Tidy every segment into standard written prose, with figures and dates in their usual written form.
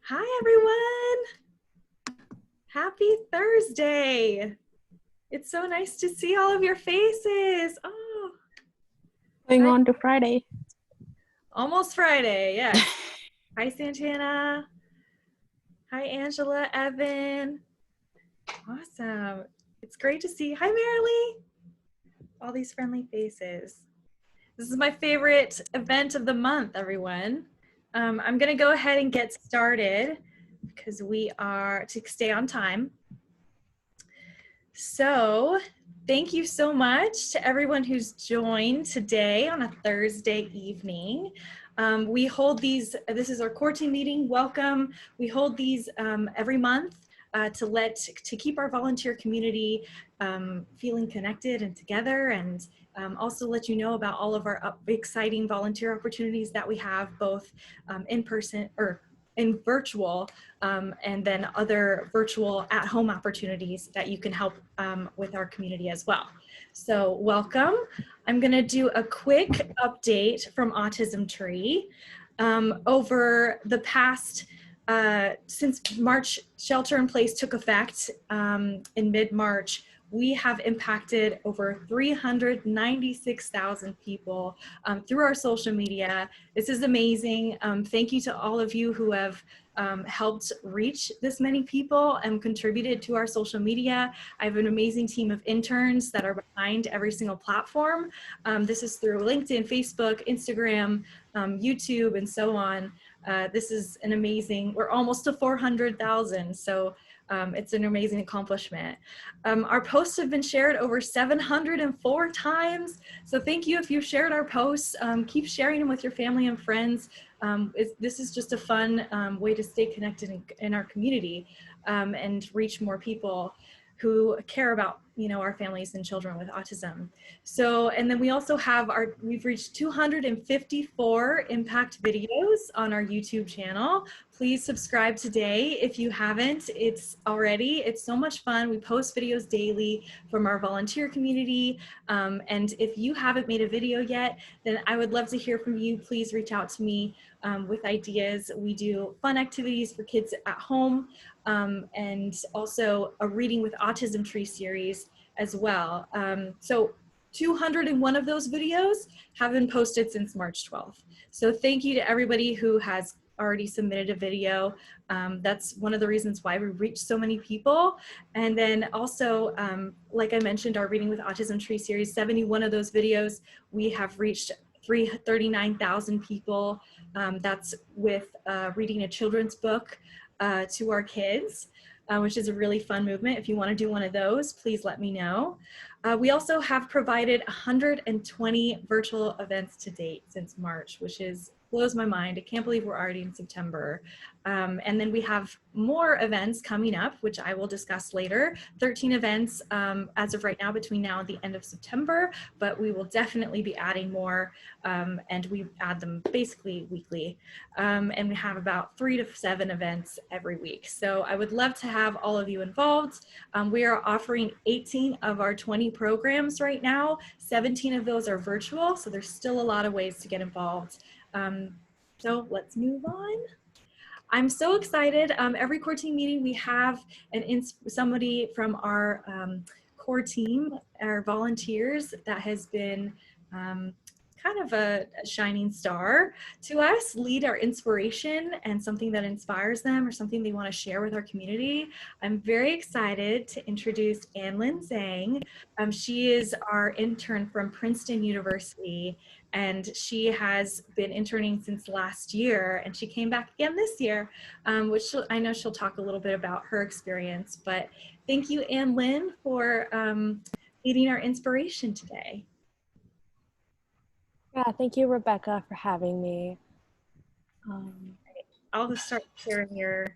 Hi, everyone. Happy Thursday. It's so nice to see all of your faces. Oh, Going hi. on to Friday. Almost Friday. Yes. Hi, Santana. Hi, Angela, Evan. Awesome. It's great to see. Hi, Marilee. All these friendly faces. This is my favorite event of the month, everyone. I'm going to go ahead and get started because we are to stay on time. So thank you so much to everyone who's joined today on a Thursday evening. We hold these, this is our core team meeting, welcome. We hold these every month to keep our volunteer community feeling connected and together, and also let you know about all of our exciting volunteer opportunities that we have, both in person or in virtual, and then other virtual at-home opportunities that you can help with our community as well. So welcome. I'm going to do a quick update from Autism Tree. Over the past, since March shelter in place took effect in mid-March, we have impacted over 396,000 people through our social media. This is amazing. Thank you to all of you who have helped reach this many people and contributed to our social media. I have an amazing team of interns that are behind every single platform. This is through LinkedIn, Facebook, Instagram, YouTube, and so on. This is an amazing, we're almost to 400,000. So it's an amazing accomplishment. Our posts have been shared over 704 times. So thank you if you've shared our posts. Keep sharing them with your family and friends. This is just a fun way to stay connected in our community and reach more people who care about, you know, our families and children with autism. So, and then we also have we've reached 254 impact videos on our YouTube channel. Please subscribe today if you haven't. It's so much fun. We post videos daily from our volunteer community. And if you haven't made a video yet, then I would love to hear from you. Please reach out to me with ideas. We do fun activities for kids at home, and also a Reading with Autism Tree series as well. So 201 of those videos have been posted since March 12th. So thank you to everybody who has already submitted a video. That's one of the reasons why we reach so many people. And then also, like I mentioned, our Reading with Autism Tree series, 71 of those videos, we have reached 39,000 people. That's with reading a children's book to our kids, which is a really fun movement. If you want to do one of those, please let me know. We also have provided 120 virtual events to date since March, which blows my mind. I can't believe we're already in September. And then we have more events coming up, which I will discuss later. 13 events as of right now between now and the end of September, but we will definitely be adding more, and we add them basically weekly. And we have about 3 to 7 events every week. So I would love to have all of you involved. We are offering 18 of our 20 programs right now. 17 of those are virtual, so there's still a lot of ways to get involved. So let's move on. I'm so excited. Every core team meeting we have somebody from our core team, our volunteers, that has been kind of a shining star to us, lead our inspiration and something that inspires them or something they want to share with our community. I'm very excited to introduce Anlin Zhang. She is our intern from Princeton University, and she has been interning since last year, and she came back again this year, which I know she'll talk a little bit about her experience. But thank you, Anlin, for leading our inspiration today. Yeah, thank you, Rebecca, for having me. I'll just start sharing your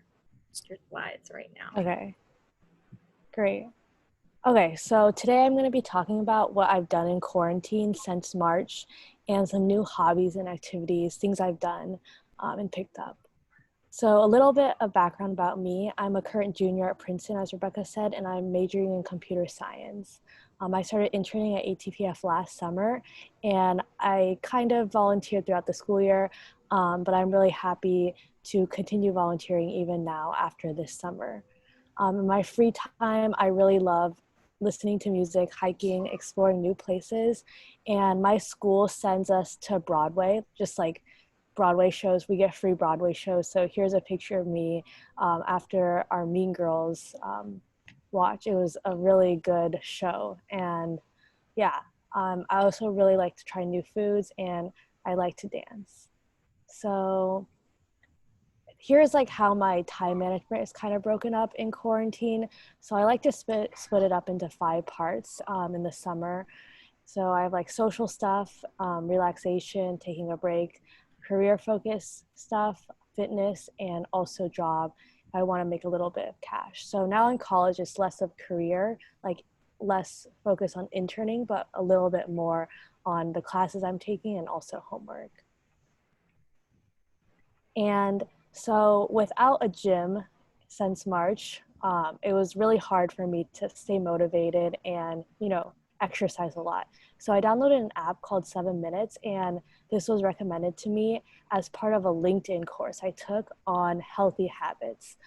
slides right now. Okay, great. Okay, so today I'm going to be talking about what I've done in quarantine since March and some new hobbies and activities, things I've done and picked up. So a little bit of background about me. I'm a current junior at Princeton, as Rebecca said, and I'm majoring in computer science. I started interning at ATPF last summer, and I kind of volunteered throughout the school year, but I'm really happy to continue volunteering even now after this summer. In my free time, I really love listening to music, hiking, exploring new places, and my school sends us to Broadway, just like Broadway shows. We get free Broadway shows. So here's a picture of me after our Mean Girls watch. It was a really good show. And yeah, I also really like to try new foods, and I like to dance. So here's like how my time management is kind of broken up in quarantine. So I like to split it up into 5 parts in the summer. So I have like social stuff, relaxation, taking a break, career focus stuff, fitness, and also job. I want to make a little bit of cash. So now in college, it's less of career, like less focus on interning, but a little bit more on the classes I'm taking and also homework. And so without a gym since March, it was really hard for me to stay motivated and, exercise a lot. So I downloaded an app called 7 Minutes, and this was recommended to me as part of a LinkedIn course I took on healthy habits.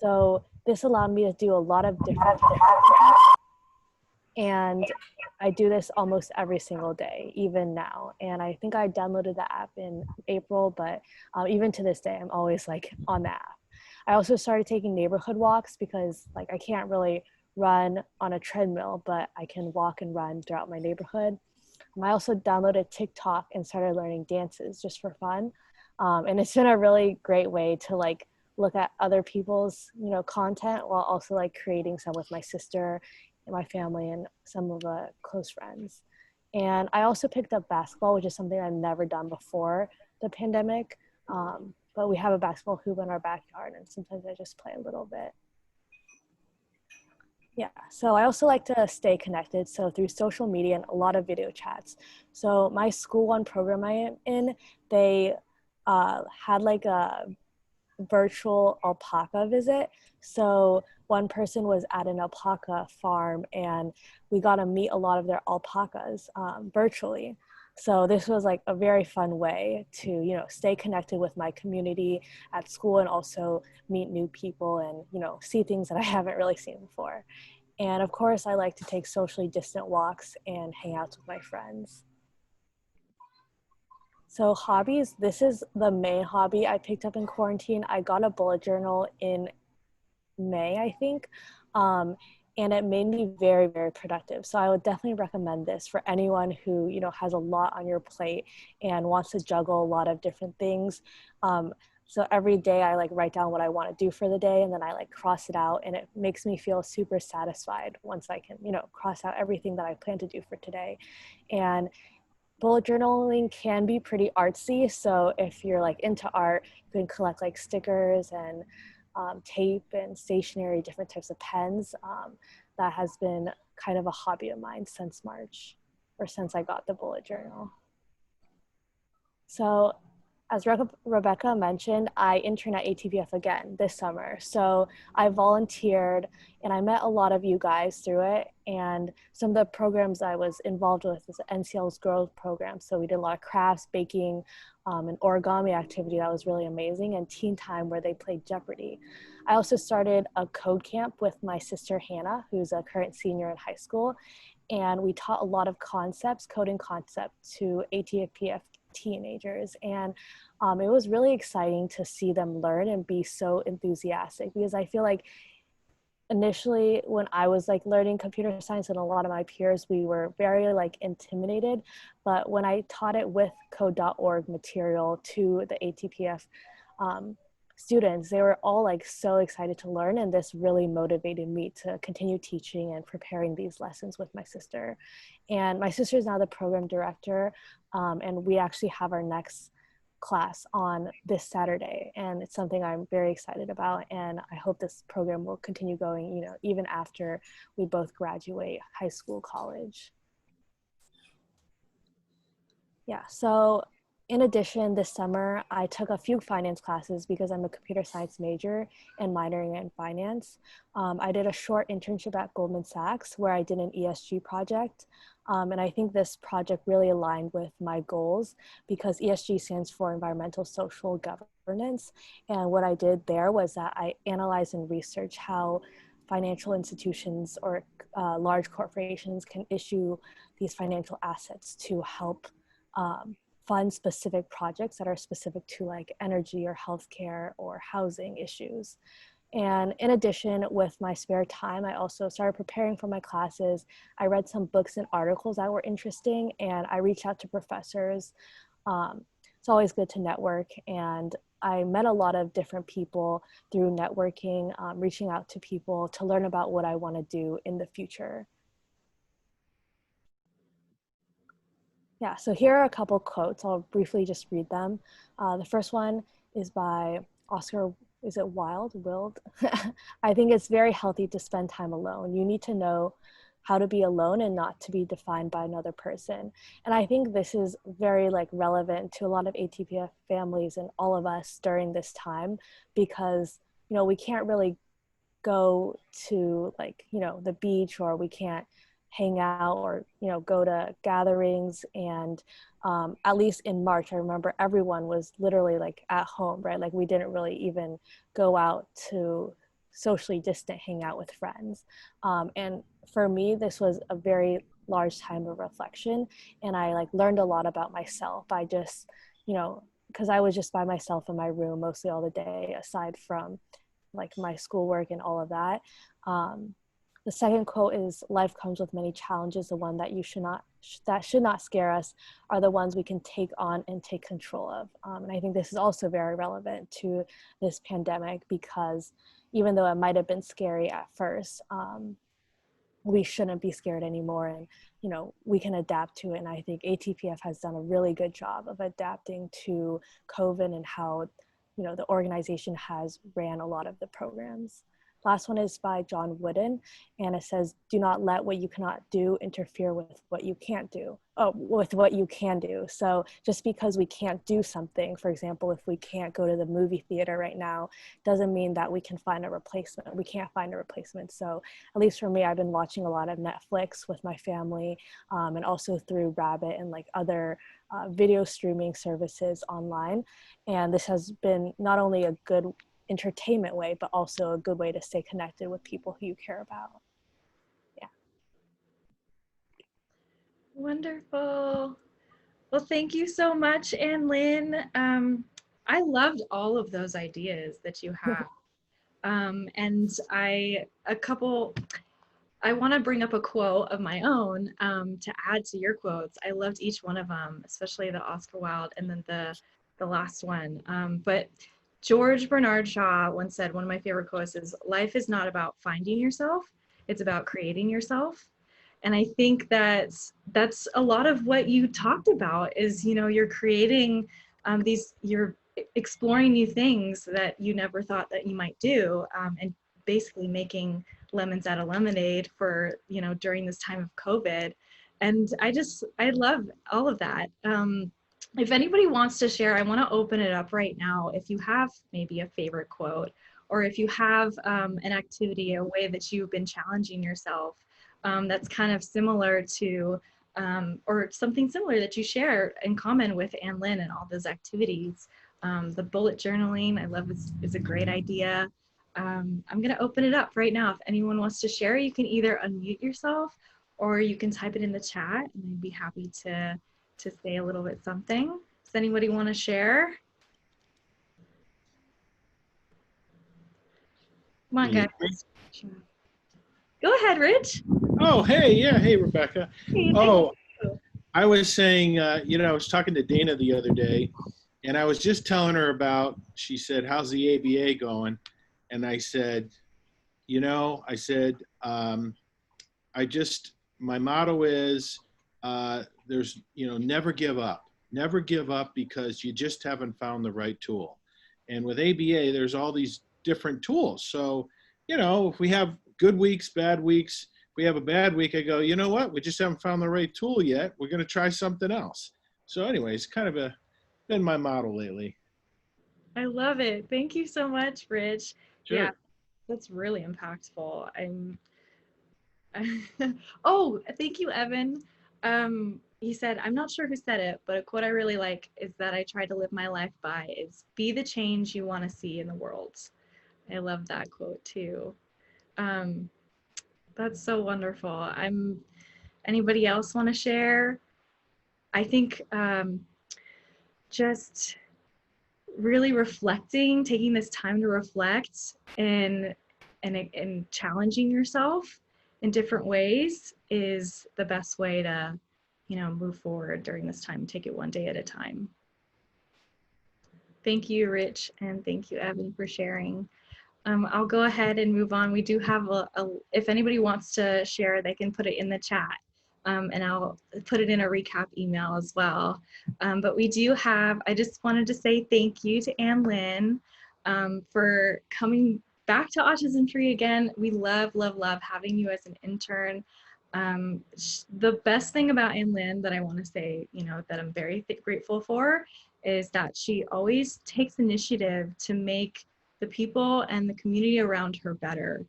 So this allowed me to do a lot of different things. And I do this almost every single day, even now. And I think I downloaded the app in April, but even to this day, I'm always like on the app. I also started taking neighborhood walks because like I can't really run on a treadmill, but I can walk and run throughout my neighborhood. I also downloaded TikTok and started learning dances just for fun. And it's been a really great way to like look at other people's, content while also like creating some with my sister and my family and some of the close friends. And I also picked up basketball, which is something I've never done before the pandemic. But we have a basketball hoop in our backyard, and sometimes I just play a little bit. Yeah, so I also like to stay connected. So through social media and a lot of video chats. So my school one program I am in, they had like a virtual alpaca visit. So one person was at an alpaca farm, and we got to meet a lot of their alpacas virtually. So this was like a very fun way to, stay connected with my community at school and also meet new people and, see things that I haven't really seen before. And of course, I like to take socially distant walks and hang out with my friends. So hobbies, this is the main hobby I picked up in quarantine. I got a bullet journal in May, I think. And it made me very, very productive. So I would definitely recommend this for anyone who, has a lot on your plate and wants to juggle a lot of different things. So every day I like write down what I want to do for the day, and then I like cross it out, and it makes me feel super satisfied once I can, cross out everything that I plan to do for today. And bullet journaling can be pretty artsy. So if you're like into art, you can collect like stickers and tape and stationery, different types of pens. That has been kind of a hobby of mine since March, or since I got the bullet journal. So as Rebecca mentioned, I interned at ATPF again this summer. So I volunteered and I met a lot of you guys through it. And some of the programs I was involved with is NCL's Growth Program. So we did a lot of crafts, baking, an origami activity that was really amazing, and teen time where they played Jeopardy. I also started a code camp with my sister Hannah, who's a current senior in high school. And we taught a lot of concepts, coding concepts, to ATPF teenagers. And it was really exciting to see them learn and be so enthusiastic, because I feel like initially when I was like learning computer science and a lot of my peers, we were very like intimidated. But when I taught it with code.org material to the ATPF students, they were all like so excited to learn, and this really motivated me to continue teaching and preparing these lessons with my sister. And my sister is now the program director, and we actually have our next class on this Saturday, and it's something I'm very excited about, and I hope this program will continue going, even after we both graduate high school, college. Yeah, so In addition, this summer, I took a few finance classes because I'm a computer science major and minoring in finance. I did a short internship at Goldman Sachs where I did an ESG project. And I think this project really aligned with my goals because ESG stands for environmental social governance. And what I did there was that I analyzed and researched how financial institutions or large corporations can issue these financial assets to help fund specific projects that are specific to like energy or healthcare or housing issues. And in addition, with my spare time, I also started preparing for my classes. I read some books and articles that were interesting, and I reached out to professors. It's always good to network, and I met a lot of different people through networking, reaching out to people to learn about what I want to do in the future. Yeah, so here are a couple quotes. I'll briefly just read them. The first one is by Oscar, is it Wilde? I think it's very healthy to spend time alone. You need to know how to be alone and not to be defined by another person. And I think this is very like relevant to a lot of ATPF families and all of us during this time because, you know, we can't really go to like, you know, the beach, or we can't hang out or, you know, go to gatherings. And at least in March, I remember everyone was literally like at home, right? Like we didn't really even go out to socially distant hang out with friends. And for me, this was a very large time of reflection. And I like learned a lot about myself. I just, you know, because I was just by myself in my room mostly all the day, aside from like my schoolwork and all of that. The second quote is, life comes with many challenges. The one that should not scare us are the ones we can take on and take control of. And I think this is also very relevant to this pandemic because even though it might have been scary at first, we shouldn't be scared anymore. And, you know, we can adapt to it. And I think ATPF has done a really good job of adapting to COVID and how, you know, the organization has ran a lot of the programs. Last one is by John Wooden, and it says, do not let what you cannot do interfere with what you can't do, with what you can do. So just because we can't do something, for example, if we can't go to the movie theater right now, doesn't mean that we can find a replacement. We can't find a replacement. So at least for me, I've been watching a lot of Netflix with my family, and also through Rabbit and like other video streaming services online. And this has been not only a good entertainment way, but also a good way to stay connected with people who you care about. Yeah. Wonderful. Well, thank you so much, Anlin. I loved all of those ideas that you have. And I want to bring up a quote of my own to add to your quotes. I loved each one of them, especially the Oscar Wilde and then the last one. But George Bernard Shaw once said, one of my favorite quotes is, life is not about finding yourself, it's about creating yourself. And I think that's a lot of what you talked about is, you know, you're creating you're exploring new things that you never thought that you might do, and basically making lemons out of lemonade for, you know, during this time of COVID. And I love all of that. If anybody wants to share, I want to open it up right now. If you have maybe a favorite quote, or if you have an activity, a way that you've been challenging yourself that's kind of similar to, or something similar that you share in common with Anlin and all those activities. The bullet journaling, I love, is a great idea. I'm going to open it up right now. If anyone wants to share, you can either unmute yourself or you can type it in the chat, and I'd be happy to say a little bit something. Does anybody want to share? Come on, guys. Go ahead, Rich. Oh, hey, yeah, hey, Rebecca. Hey, oh, I was saying, you know, I was talking to Dana the other day, and I was just telling her about, she said, how's the ABA going? And I said, you know, my motto is, there's, you know, never give up. Never give up because you just haven't found the right tool. And with ABA, there's all these different tools. So, you know, if we have good weeks, bad weeks, we have a bad week, I go, you know what? We just haven't found the right tool yet. We're going to try something else. So anyways, kind of a been my motto lately. I love it. Thank you so much, Rich. Yeah, Sure. that's really impactful. I'm oh, thank you, Evan. He said, I'm not sure who said it, but a quote I really like is that I try to live my life by is be the change you want to see in the world. I love that quote too. Um, that's so wonderful. Anybody else want to share? I think just really reflecting, taking this time to reflect and challenging yourself in different ways is the best way to, move forward during this time. Take it one day at a time. Thank you, Rich, and thank you, Evan, for sharing. I'll go ahead and move on. We do have if anybody wants to share, they can put it in the chat. And I'll put it in a recap email as well. But we do have, I just wanted to say thank you to Anlin for coming back to Autism Tree again. We love, love, love having you as an intern. The best thing about Anlin that I want to say, that I'm very grateful for is that she always takes initiative to make the people and the community around her better.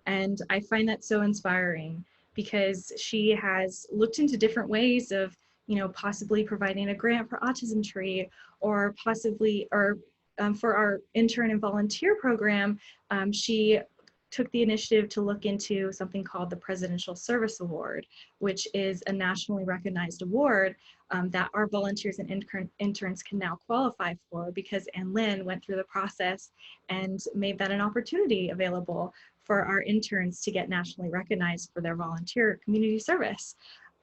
And I find that so inspiring because she has looked into different ways of, possibly providing a grant for Autism Tree or possibly, or for our intern and volunteer program, she took the initiative to look into something called the Presidential Service Award, which is a nationally recognized award that our volunteers and interns can now qualify for because Anlin went through the process and made that an opportunity available for our interns to get nationally recognized for their volunteer community service.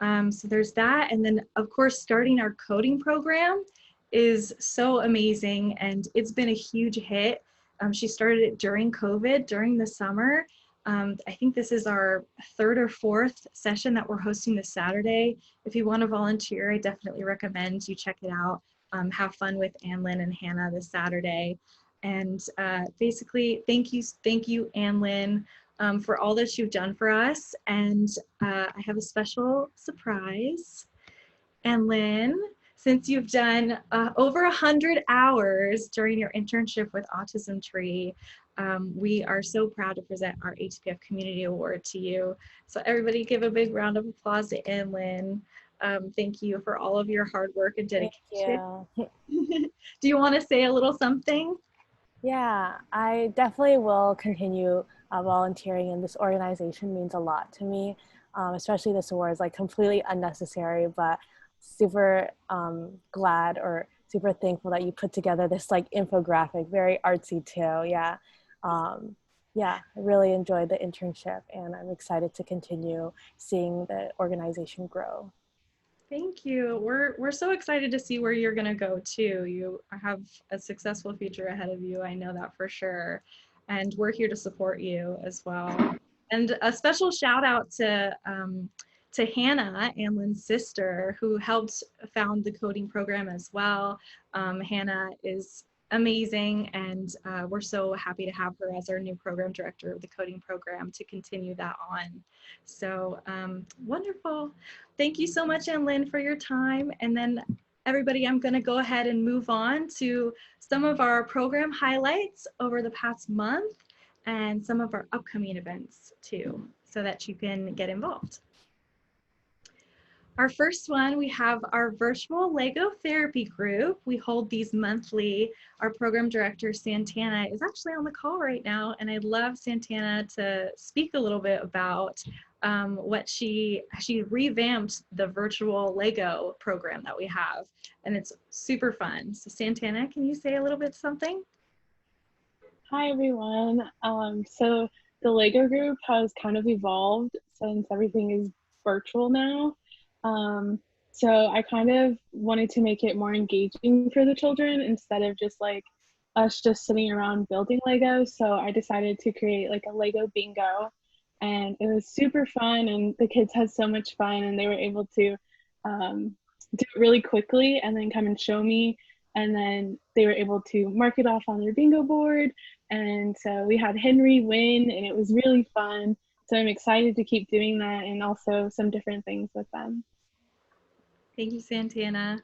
So there's that. And then of course, starting our coding program is so amazing and it's been a huge hit. She started it during COVID, during the summer. I think this is our third or fourth session that we're hosting this Saturday. If you want to volunteer, I definitely recommend you check it out. Have fun with Anlin and Hannah this Saturday. And basically, thank you, Anlin, for all that you've done for us. And I have a special surprise. Anlin, since you've done over 100 hours during your internship with Autism Tree, we are so proud to present our ATPF Community Award to you. So everybody give a big round of applause to Anlin. Thank you for all of your hard work and dedication. Thank you. Do you want to say a little something? Yeah, I definitely will continue volunteering, and this organization means a lot to me, especially this award is like completely unnecessary, but super glad or super thankful that you put together this like infographic, very artsy too. Yeah. Yeah, I really enjoyed the internship and I'm excited to continue seeing the organization grow. Thank you. We're so excited to see where you're going to go too. You have a successful future ahead of you. I know that for sure. And we're here to support you as well. And a special shout out to Hannah, Anlin's sister, who helped found the coding program as well. Hannah is amazing and we're so happy to have her as our new program director of the coding program to continue that on. So wonderful. Thank you so much, Anlin, for your time. And then everybody, I'm gonna go ahead and move on to some of our program highlights over the past month and some of our upcoming events too, so that you can get involved. Our first one, we have our virtual Lego therapy group. We hold these monthly. Our program director, Santana, is actually on the call right now, and I'd love Santana to speak a little bit about what she revamped the virtual Lego program that we have, and it's super fun. So Santana, can you say a little bit something? Hi everyone. So the Lego group has kind of evolved since everything is virtual now. So I kind of wanted to make it more engaging for the children instead of just like us just sitting around building Lego. So I decided to create like a Lego bingo, and it was super fun and the kids had so much fun and they were able to do it really quickly and then come and show me, and then they were able to mark it off on their bingo board. And so we had Henry win and it was really fun. So I'm excited to keep doing that and also some different things with them. Thank you, Santana.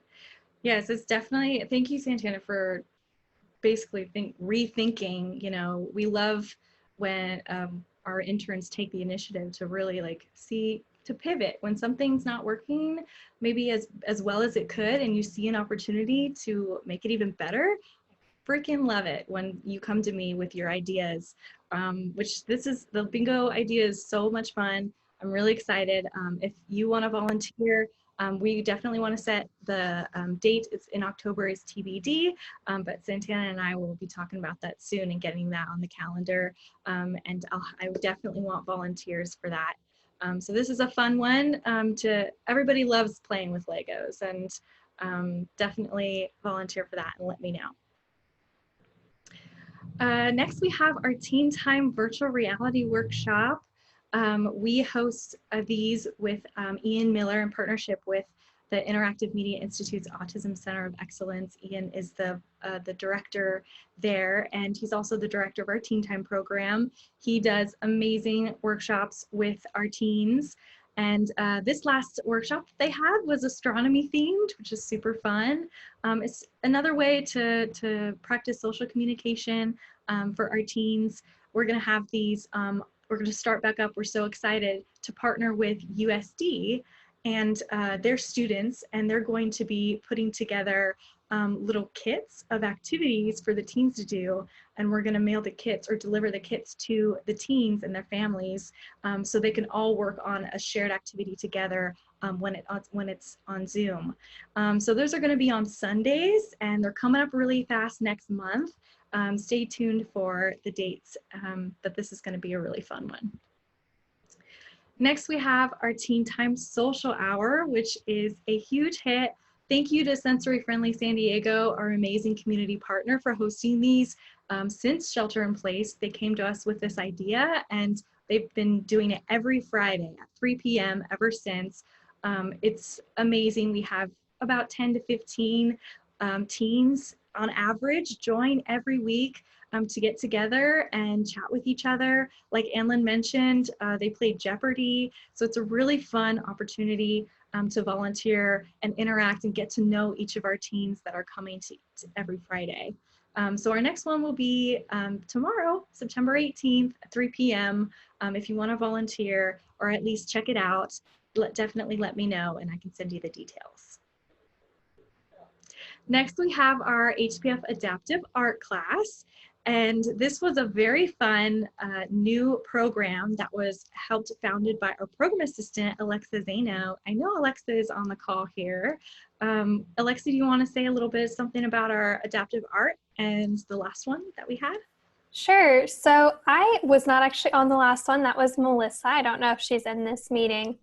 Yes, it's definitely, thank you, Santana, for basically rethinking. You know, we love when our interns take the initiative to really like to pivot when something's not working maybe as well as it could, and you see an opportunity to make it even better. Freaking love it when you come to me with your ideas, which this is, the bingo idea is so much fun. I'm really excited. If you want to volunteer, we definitely want to set the date. It's in October is TBD, but Santana and I will be talking about that soon and getting that on the calendar. And I would definitely want volunteers for that. So this is a fun one. Everybody loves playing with Legos, and definitely volunteer for that and let me know. Next, we have our Teen Time virtual reality workshop. We host these with Ian Miller in partnership with the Interactive Media Institute's Autism Center of Excellence. Ian is the director there, and he's also the director of our Teen Time program. He does amazing workshops with our teens. And this last workshop they had was astronomy themed, which is super fun. It's another way to practice social communication for our teens. We're gonna have these, we're gonna start back up. We're so excited to partner with USD and their students, and they're going to be putting together little kits of activities for the teens to do, and we're going to mail the kits or deliver the kits to the teens and their families, so they can all work on a shared activity together when it's on Zoom. So those are going to be on Sundays, and they're coming up really fast next month. Stay tuned for the dates, but this is going to be a really fun one. Next, we have our Teen Time Social Hour, which is a huge hit. Thank you to Sensory Friendly San Diego, our amazing community partner, for hosting these since Shelter in Place. They came to us with this idea, and they've been doing it every Friday at 3 p.m. ever since. It's amazing. We have about 10 to 15 teens on average join every week to get together and chat with each other. Like Anlin mentioned, they played Jeopardy. So it's a really fun opportunity to volunteer and interact and get to know each of our teens that are coming to every Friday. So our next one will be tomorrow, September 18th at 3 p.m. If you want to volunteer or at least check it out, definitely let me know and I can send you the details. Next, we have our ATPF Adaptive Art class. And this was a very fun new program that was founded by our program assistant, Alexa Zano. I know Alexa is on the call here. Alexa, do you want to say a little bit something about our adaptive art and the last one that we had? Sure. So I was not actually on the last one. That was Melissa. I don't know if she's in this meeting.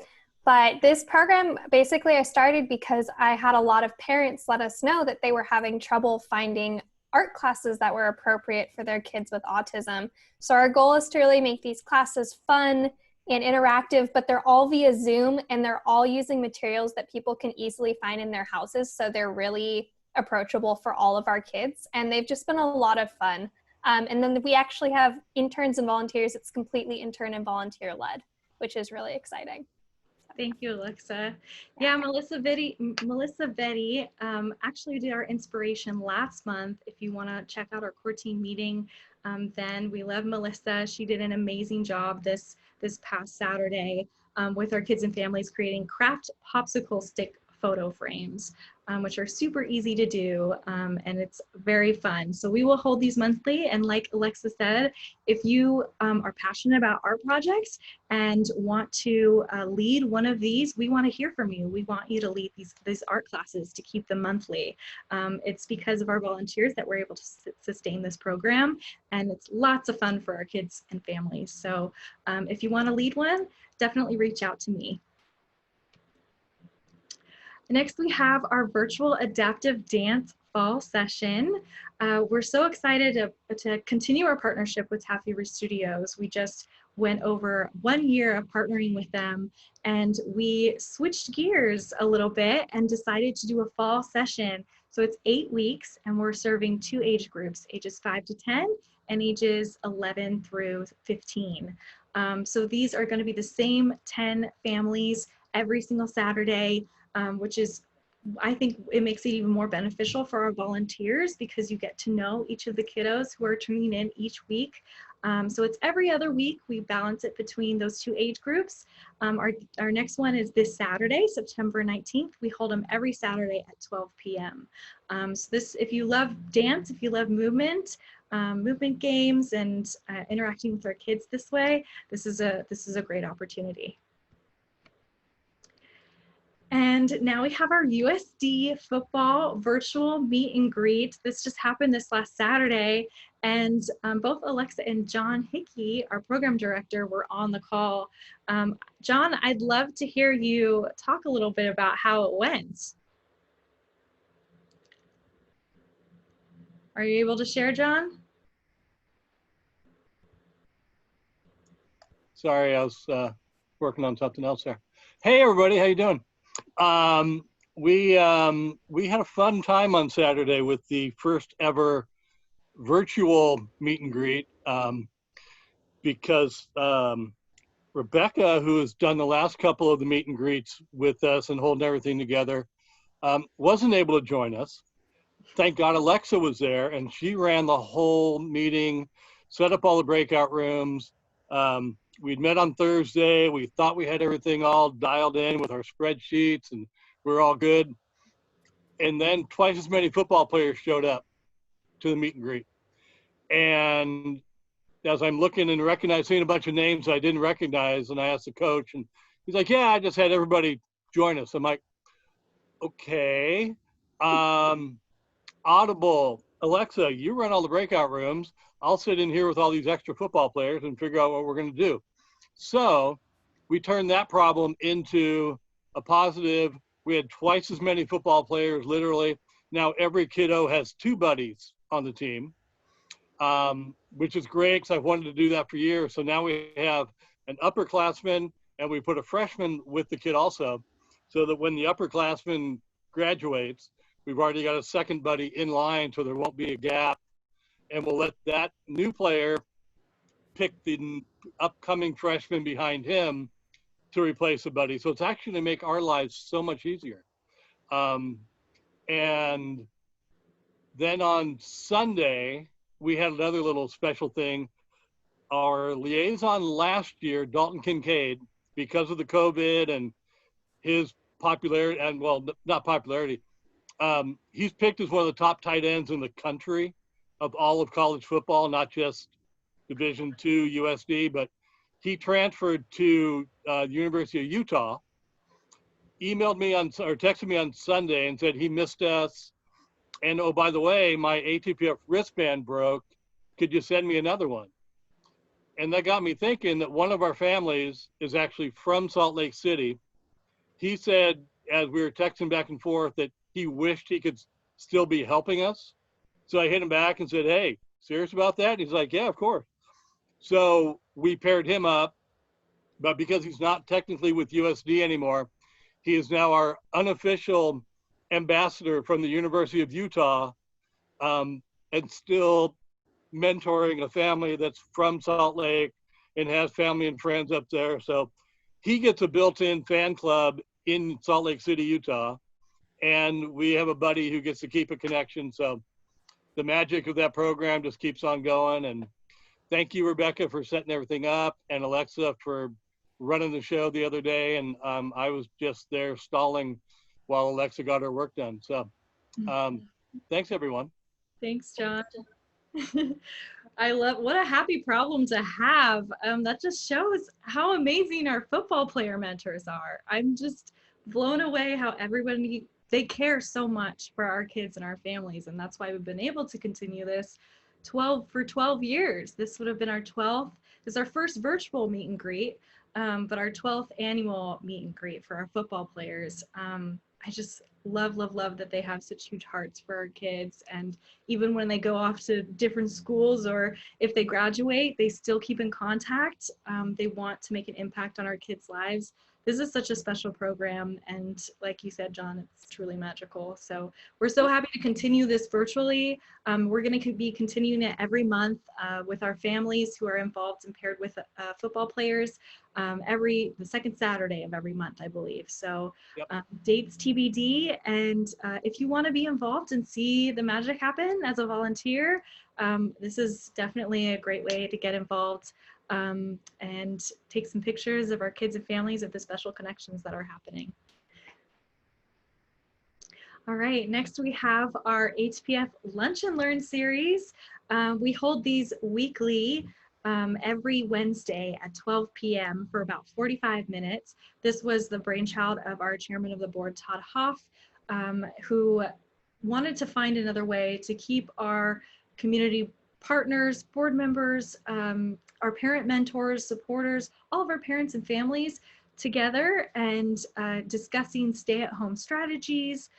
But this program, basically I started because I had a lot of parents let us know that they were having trouble finding art classes that were appropriate for their kids with autism. So our goal is to really make these classes fun and interactive, but they're all via Zoom and they're all using materials that people can easily find in their houses. So they're really approachable for all of our kids, and they've just been a lot of fun. And then we actually have interns and volunteers. It's completely intern and volunteer led, which is really exciting. Thank you, Alexa. Yeah, Melissa Vetti actually did our inspiration last month. If you want to check out our core team meeting, then we love Melissa. She did an amazing job this past Saturday with our kids and families creating craft popsicle stick photo frames, which are super easy to do, and it's very fun. So we will hold these monthly, and like Alexa said, if you are passionate about art projects and want to lead one of these, we want to hear from you. We want you to lead these art classes to keep them monthly. It's because of our volunteers that we're able to sustain this program, and it's lots of fun for our kids and families. So if you want to lead one, definitely reach out to me. Next, we have our virtual adaptive dance fall session. We're so excited to continue our partnership with Taffy Roost Studios. We just went over 1 year of partnering with them, and we switched gears a little bit and decided to do a fall session. So it's 8 weeks, and we're serving 2 age groups, ages 5 to 10 and ages 11 through 15. So these are going to be the same 10 families every single Saturday, which is I think it makes it even more beneficial for our volunteers because you get to know each of the kiddos who are tuning in each week. So it's every other week. We balance it between those two age groups. Our next one is this Saturday, September 19th. We hold them every Saturday at 12 p.m. So this, if you love dance, if you love movement, movement games, and interacting with our kids this way, this is a great opportunity. And now we have our USD football virtual meet and greet. This just happened this last Saturday, and both Alexa and John Hickey, our program director, were on the call. John, I'd love to hear you talk a little bit about how it went. Are you able to share, John? Sorry, I was working on something else there. Hey, everybody, how you doing? We had a fun time on Saturday with the first ever virtual meet and greet because Rebecca, who has done the last couple of the meet and greets with us and holding everything together, wasn't able to join us. Thank God Alexa was there, and she ran the whole meeting, set up all the breakout rooms. We'd met on Thursday. We thought we had everything all dialed in with our spreadsheets and we're all good. And then twice as many football players showed up to the meet and greet. And as I'm looking and seeing a bunch of names I didn't recognize, and I asked the coach, and he's like, yeah, I just had everybody join us. I'm like, okay. Audible, Alexa, you run all the breakout rooms. I'll sit in here with all these extra football players and figure out what we're going to do. So we turned that problem into a positive. We had twice as many football players, literally. Now every kiddo has 2 buddies on the team, which is great because I've wanted to do that for years. So now we have an upperclassman and we put a freshman with the kid also, so that when the upperclassman graduates, we've already got a second buddy in line, so there won't be a gap. And we'll let that new player pick the upcoming freshman behind him to replace a buddy. So it's actually to make our lives so much easier. And then on Sunday, we had another little special thing. Our liaison last year, Dalton Kincaid, because of the COVID and his popularity, and well, not popularity, he's picked as one of the top tight ends in the country of all of college football, not just Division II USD, but he transferred to University of Utah, emailed me or texted me on Sunday and said he missed us. And oh, by the way, my ATPF wristband broke. Could you send me another one? And that got me thinking that one of our families is actually from Salt Lake City. He said, as we were texting back and forth, that he wished he could still be helping us. So I hit him back and said, hey, serious about that? He's like, yeah, of course. So we paired him up, but because he's not technically with USD anymore, he is now our unofficial ambassador from the University of Utah, and still mentoring a family that's from Salt Lake and has family and friends up there. So he gets a built-in fan club in Salt Lake City, Utah, and we have a buddy who gets to keep a connection. So the magic of that program just keeps on going. And thank you, Rebecca, for setting everything up, and Alexa for running the show the other day. And I was just there stalling while Alexa got her work done. So thanks, everyone. Thanks, John. I love, what a happy problem to have. That just shows how amazing our football player mentors are. I'm just blown away how everybody, they care so much for our kids and our families. And that's why we've been able to continue this for 12 years. This would have been our 12th. This is our first virtual meet and greet, but our 12th annual meet and greet for our football players. I just love that they have such huge hearts for our kids. And even when they go off to different schools or if they graduate, they still keep in contact. They want to make an impact on our kids' lives. this is such a special program. And like you said, John, it's truly magical. So we're so happy to continue this virtually. We're going to be continuing it every month with our families who are involved and paired with football players the second Saturday of every month, I believe. So dates TBD. And if you want to be involved and see the magic happen as a volunteer, this is definitely a great way to get involved and take some pictures of our kids and families of the special connections that are happening. All right, next we have our ATPF Lunch and Learn series. We hold these weekly every Wednesday at 12 p.m. for about 45 minutes. This was the brainchild of our chairman of the board, Todd Hoff, who wanted to find another way to keep our community partners, board members, our parent mentors, supporters, all of our parents and families together and discussing stay-at-home strategies,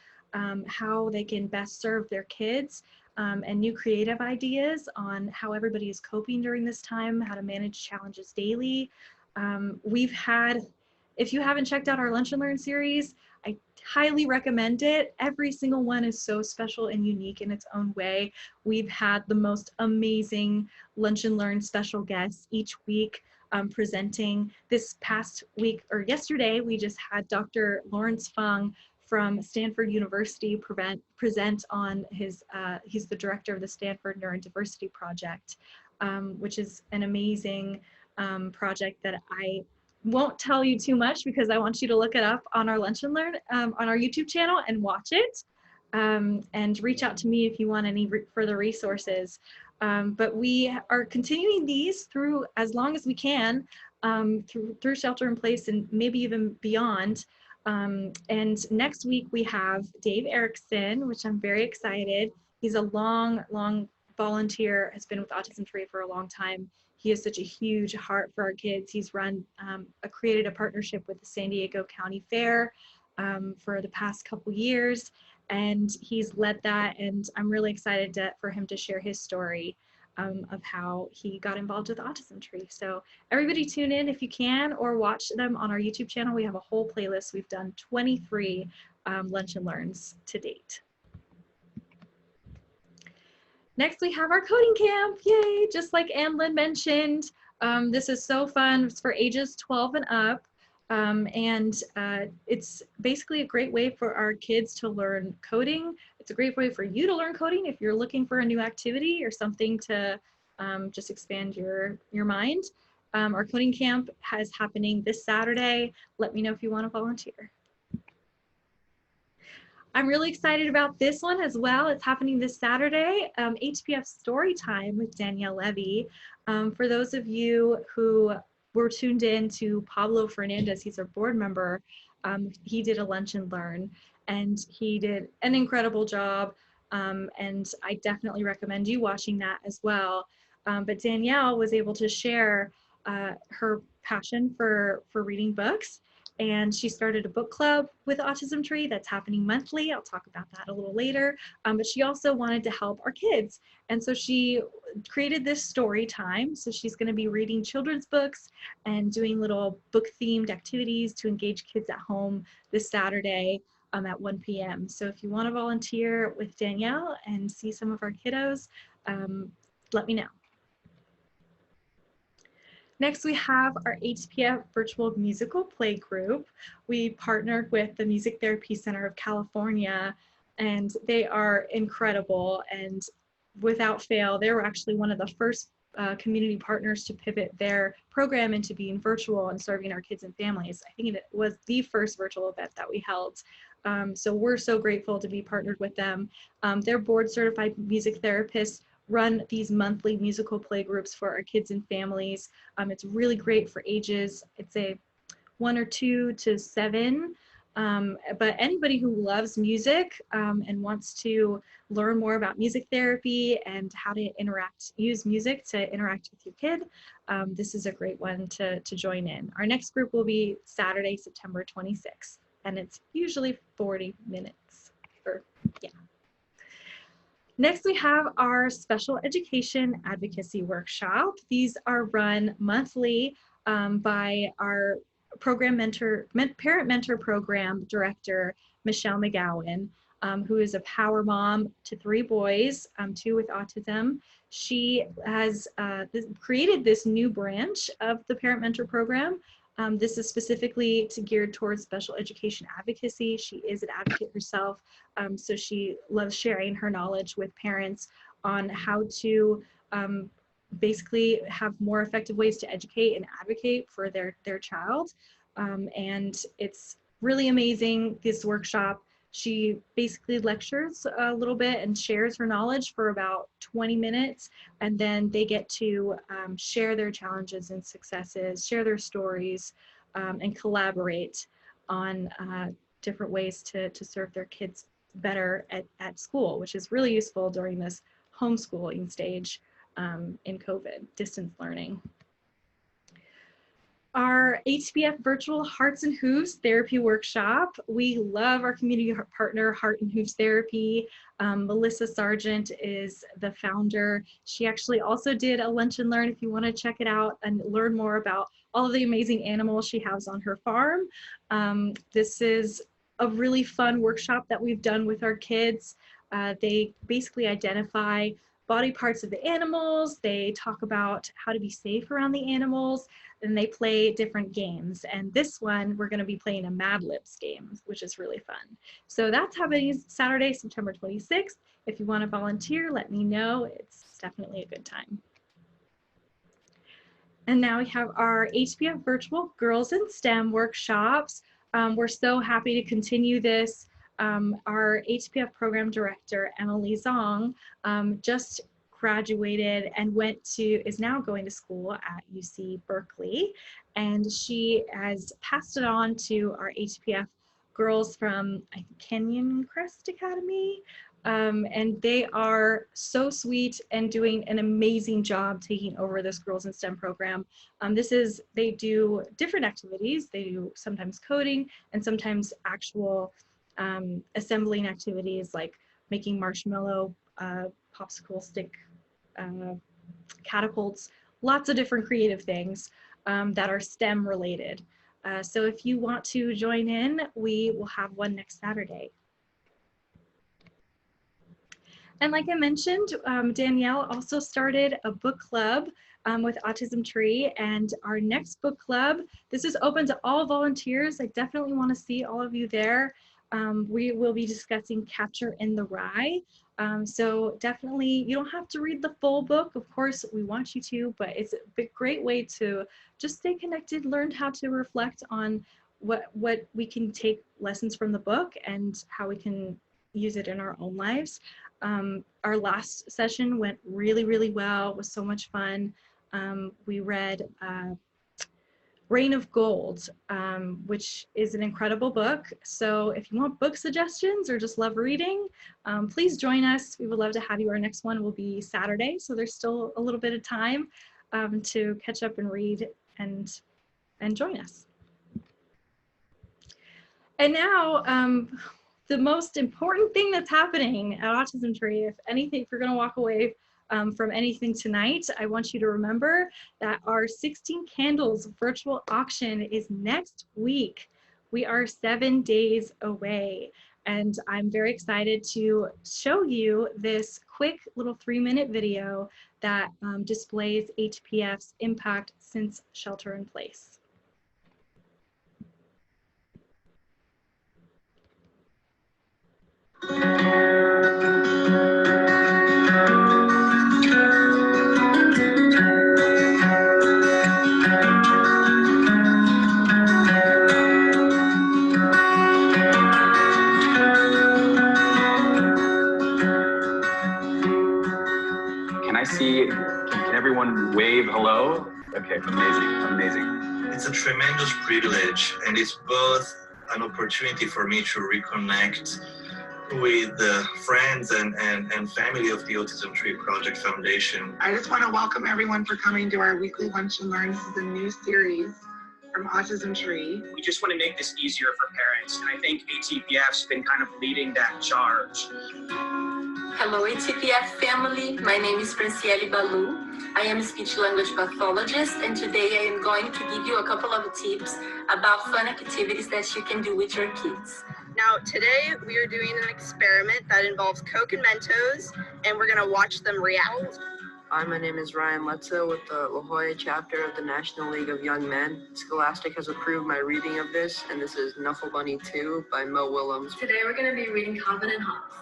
how they can best serve their kids, and new creative ideas on how everybody is coping during this time, how to manage challenges daily. If you haven't checked out our Lunch and Learn series, I highly recommend it. Every single one is so special and unique in its own way. We've had the most amazing Lunch and Learn special guests each week presenting. This past week, or yesterday, we just had Dr. Lawrence Fung from Stanford University present on he's the director of the Stanford Neurodiversity Project, which is an amazing project that I won't tell you too much because I want you to look it up on our Lunch and Learn on our YouTube channel and watch it, and reach out to me if you want any further resources. But we are continuing these through as long as we can, through shelter in place and maybe even beyond. And next week we have Dave Erickson, which I'm very excited. He's a long volunteer, has been with Autism Tree for a long time. He has such a huge heart for our kids. He's created a partnership with the San Diego County Fair for the past couple years, and he's led that. And I'm really excited for him to share his story of how he got involved with Autism Tree. So everybody tune in if you can, or watch them on our YouTube channel. We have a whole playlist. We've done 23 Lunch and Learns to date. Next, we have our coding camp. Yay! Just like Anlin mentioned, this is so fun. It's for ages 12 and up. It's basically a great way for our kids to learn coding. It's a great way for you to learn coding if you're looking for a new activity or something to just expand your mind. Our coding camp is happening this Saturday. Let me know if you want to volunteer. I'm really excited about this one as well. It's happening this Saturday, ATPF Story Time with Danielle Levy. For those of you who were tuned in to Pablo Fernandez, he's our board member, he did a Lunch and Learn, and he did an incredible job, and I definitely recommend you watching that as well. But Danielle was able to share her passion for reading books, and she started a book club with Autism Tree that's happening monthly. I'll talk about that a little later. But she also wanted to help our kids. And so she created this story time. So she's going to be reading children's books and doing little book themed activities to engage kids at home this Saturday at 1 p.m. So if you want to volunteer with Danielle and see some of our kiddos, let me know. Next, we have our ATPF Virtual Musical Play Group. We partnered with the Music Therapy Center of California, and they are incredible. And without fail, they were actually one of the first community partners to pivot their program into being virtual and serving our kids and families. I think it was the first virtual event that we held. So we're so grateful to be partnered with them. They're board certified music therapists, run these monthly musical play groups for our kids and families. It's really great for ages, it's a 1 or 2 to 7, but anybody who loves music and wants to learn more about music therapy and how to use music to interact with your kid, this is a great one to join in. Our next group will be Saturday, September 26th, and it's usually 40 minutes, Next, we have our special education advocacy workshop. These are run monthly by our parent mentor program director, Michelle McGowan, who is a power mom to 3 boys, 2 with autism. She has created this new branch of the parent mentor program. This is specifically geared towards special education advocacy. She is an advocate herself, so she loves sharing her knowledge with parents on how to basically have more effective ways to educate and advocate for their child. And it's really amazing, this workshop. She basically lectures a little bit and shares her knowledge for about 20 minutes, and then they get to share their challenges and successes, share their stories, and collaborate on different ways to serve their kids better at school, which is really useful during this homeschooling stage in COVID, distance learning. Our ATPF virtual Hearts and Hooves therapy workshop. We love our community partner, Heart and Hooves Therapy. Melissa Sargent is the founder. She actually also did a lunch and learn if you want to check it out and learn more about all of the amazing animals she has on her farm. This is a really fun workshop that we've done with our kids. They basically identify body parts of the animals. They talk about how to be safe around the animals, and they play different games. And this one, we're gonna be playing a Mad Libs game, which is really fun. So that's happening Saturday, September 26th. If you wanna volunteer, let me know. It's definitely a good time. And now we have our ATPF virtual Girls in STEM workshops. We're so happy to continue this. Our ATPF program director, Zhang, just graduated and is now going to school at UC Berkeley. And she has passed it on to our ATPF girls from Canyon Crest Academy. And they are so sweet and doing an amazing job taking over this Girls in STEM program. They do different activities. They do sometimes coding and sometimes actual assembling activities like making marshmallow popsicle stick catapults, lots of different creative things that are STEM related. So if you want to join in, we will have one next Saturday. And like I mentioned, Danielle also started a book club with Autism Tree, and our next book club, this is open to all volunteers. I definitely want to see all of you there. We will be discussing Catcher in the Rye. So definitely, you don't have to read the full book. Of course, we want you to, but it's a great way to just stay connected, learn how to reflect on what we can take lessons from the book and how we can use it in our own lives. Our last session went really, really well. It was so much fun. We read Rain of Gold, which is an incredible book. So if you want book suggestions or just love reading, please join us. We would love to have you. Our next one will be Saturday, so there's still a little bit of time to catch up and read and join us. And now, the most important thing that's happening at Autism Tree, if you're gonna walk away from anything tonight, I want you to remember that our 16 Candles virtual auction is next week. We are 7 days away, and I'm very excited to show you this quick little 3-minute video that displays ATPF's impact since shelter in place. Can everyone wave hello? Okay, amazing. It's a tremendous privilege, and it's both an opportunity for me to reconnect with the friends and family of the Autism Tree Project Foundation. I just want to welcome everyone for coming to our weekly Lunch and Learn. This is a new series from Autism Tree. We just want to make this easier for parents, and I think ATPF's been kind of leading that charge. Hello, ATPF family. My name is Franciele Balou. I am a speech language pathologist, and today I am going to give you a couple of tips about fun activities that you can do with your kids. Now, today we are doing an experiment that involves Coke and Mentos, and we're gonna watch them react. Hi, my name is Ryan Letzo with the La Jolla chapter of the National League of Young Men. Scholastic has approved my reading of this, and this is Knuffle Bunny 2 by Mo Willems. Today we're going to be reading Calvin and Hobbes.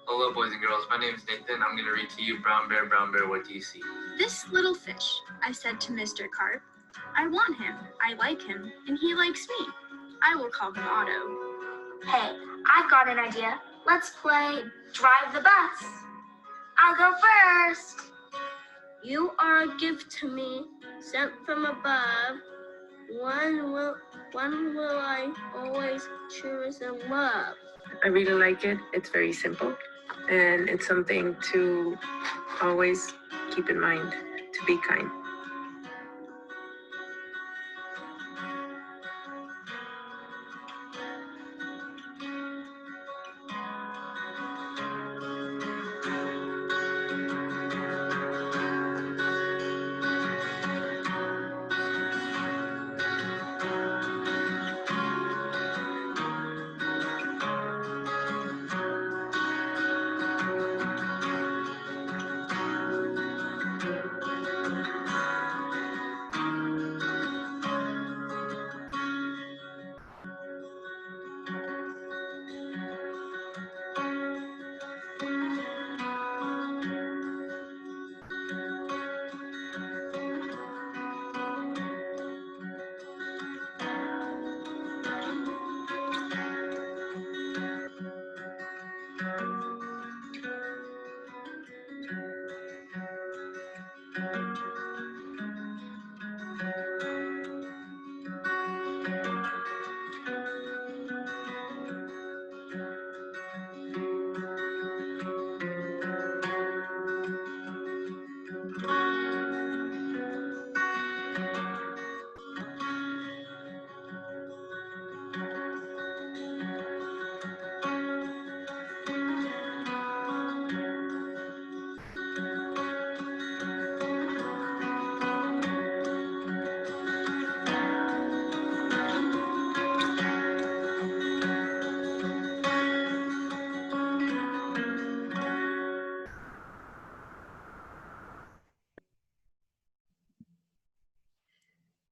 Hello, boys and girls. My name is Nathan. I'm going to read to you Brown Bear, what do you see? This little fish, I said to Mr. Carp. I want him, I like him, and he likes me. I will call him Otto. Hey, I've got an idea. Let's play Drive the Bus. I'll go first. You are a gift to me, sent from above. One will I always cherish and love. I really like it. It's very simple, and it's something to always keep in mind, to be kind.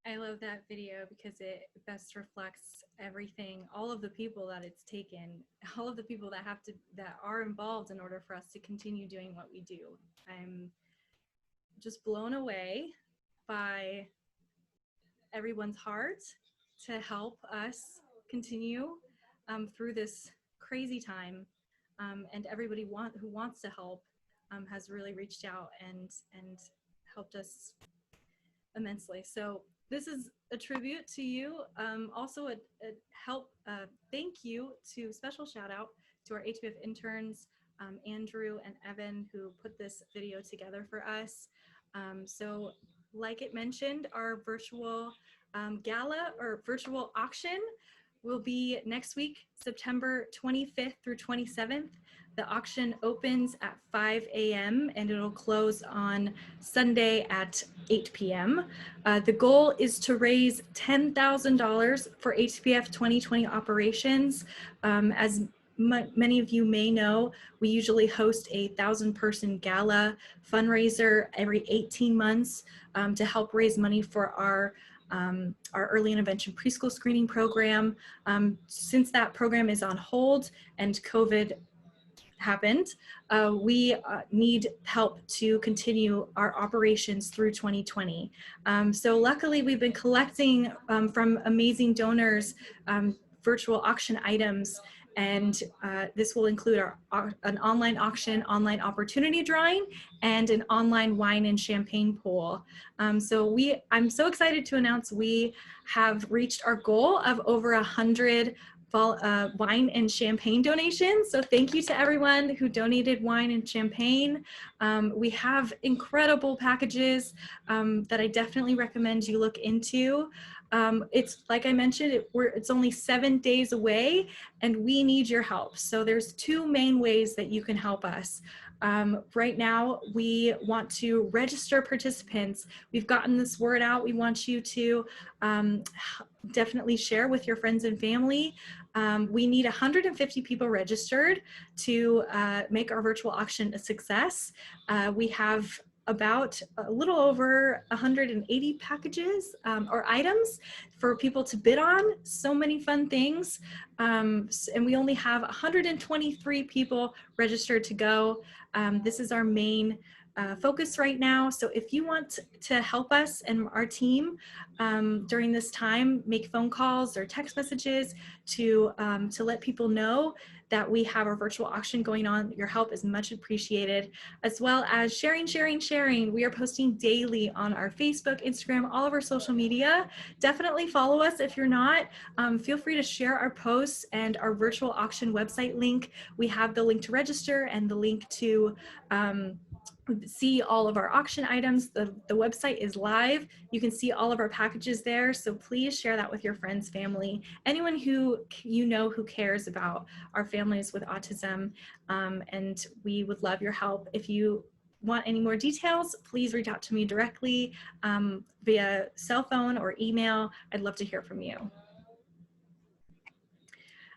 I love that video because it best reflects everything, all of the people that it's taken, all of the people that are involved in order for us to continue doing what we do. I'm just blown away by everyone's heart to help us continue through this crazy time, and everybody who wants to help has really reached out and helped us immensely. So this is a tribute to you. Also a thank you to, special shout out to our ATPF interns, Andrew and Evan, who put this video together for us. So like it mentioned, our virtual gala or virtual auction will be next week, September 25th through 27th. The auction opens at 5 a.m. and it'll close on Sunday at 8 p.m. The goal is to raise $10,000 for ATPF 2020 operations. As many of you may know, we usually host a 1,000-person gala fundraiser every 18 months to help raise money for our early intervention preschool screening program. Since that program is on hold and COVID happened, we need help to continue our operations through 2020. So luckily we've been collecting from amazing donors virtual auction items, and this will include an online auction, online opportunity drawing, and an online wine and champagne pool. I'm so excited to announce we have reached our goal of over 100 wine and champagne donations. So thank you to everyone who donated wine and champagne. We have incredible packages that I definitely recommend you look into. It's like I mentioned, it's only 7 days away, and we need your help. So there's 2 main ways that you can help us. Right now, we want to register participants. We've gotten this word out. We want you to definitely share with your friends and family. We need 150 people registered to make our virtual auction a success. We have about a little over 180 packages or items for people to bid on. So many fun things. And we only have 123 people registered to go. This is our main focus right now. So if you want to help us and our team during this time, make phone calls or text messages to let people know that we have our virtual auction going on. Your help is much appreciated, as well as sharing. We are posting daily on our Facebook, Instagram, all of our social media. Definitely follow us if you're not. Feel free to share our posts and our virtual auction website link. We have the link to register and the link to see all of our auction items. The website is live. You can see all of our packages there. So please share that with your friends, family, anyone who you know who cares about our families with autism. And we would love your help. If you want any more details, please reach out to me directly via cell phone or email. I'd love to hear from you.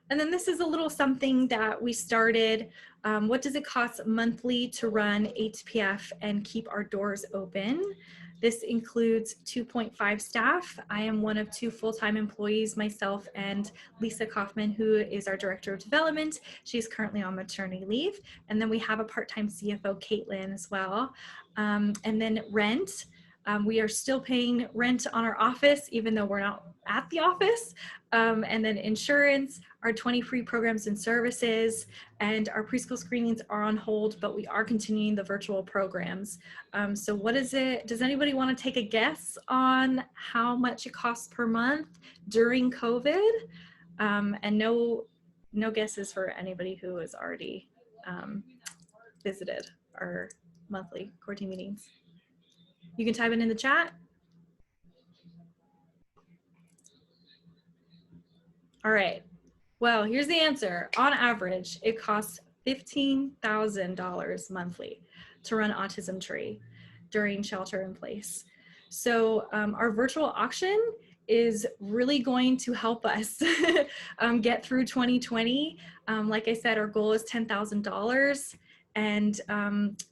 And then this is a little something that we started. What does it cost monthly to run ATPF and keep our doors open? This includes 2.5 staff. I am one of 2 full-time employees, myself and Lisa Kaufman, who is our Director of Development. She's currently on maternity leave. And then we have a part-time CFO, Caitlin, as well. And then rent. We are still paying rent on our office, even though we're not at the office. And then insurance, our 20 free programs and services, and our preschool screenings are on hold, but we are continuing the virtual programs. So what is it? Does anybody want to take a guess on how much it costs per month during COVID? And no guesses for anybody who has already visited our monthly core team meetings. You can type it in the chat. All right. Well, here's the answer. On average, it costs $15,000 monthly to run Autism Tree during shelter in place. So our virtual auction is really going to help us get through 2020. Like I said, our goal is $10,000. And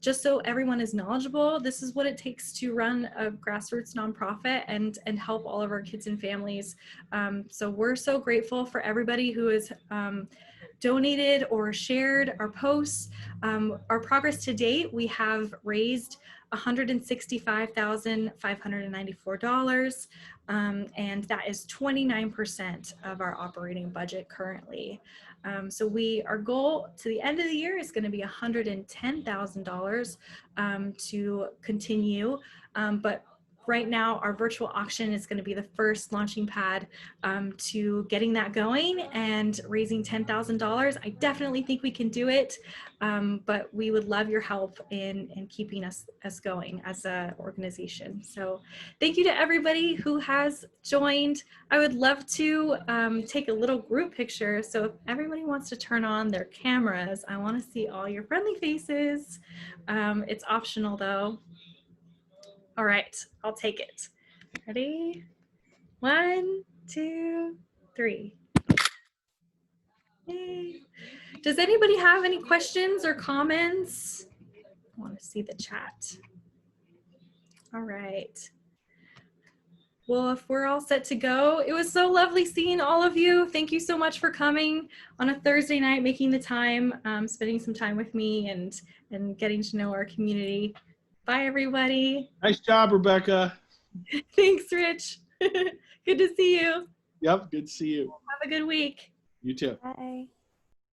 just so everyone is knowledgeable, this is what it takes to run a grassroots nonprofit and help all of our kids and families. So we're so grateful for everybody who has donated or shared our posts. Our progress to date, we have raised $165,594, and that is 29% of our operating budget currently. So our goal to the end of the year is going to be $110,000 to continue, but right now our virtual auction is going to be the first launching pad to getting that going and raising $10,000. I definitely think we can do it, but we would love your help in keeping us going as an organization. So thank you to everybody who has joined. I would love to take a little group picture. So if everybody wants to turn on their cameras, I want to see all your friendly faces. It's optional though. All right, I'll take it. Ready? 1, 2, 3. Yay. Does anybody have any questions or comments? I want to see the chat. All right. Well, if we're all set to go, it was so lovely seeing all of you. Thank you so much for coming on a Thursday night, making the time, spending some time with me and getting to know our community. Bye, everybody. Nice job, Rebecca. Thanks, Rich. Good to see you. Yep, good to see you. Have a good week. You too. Bye.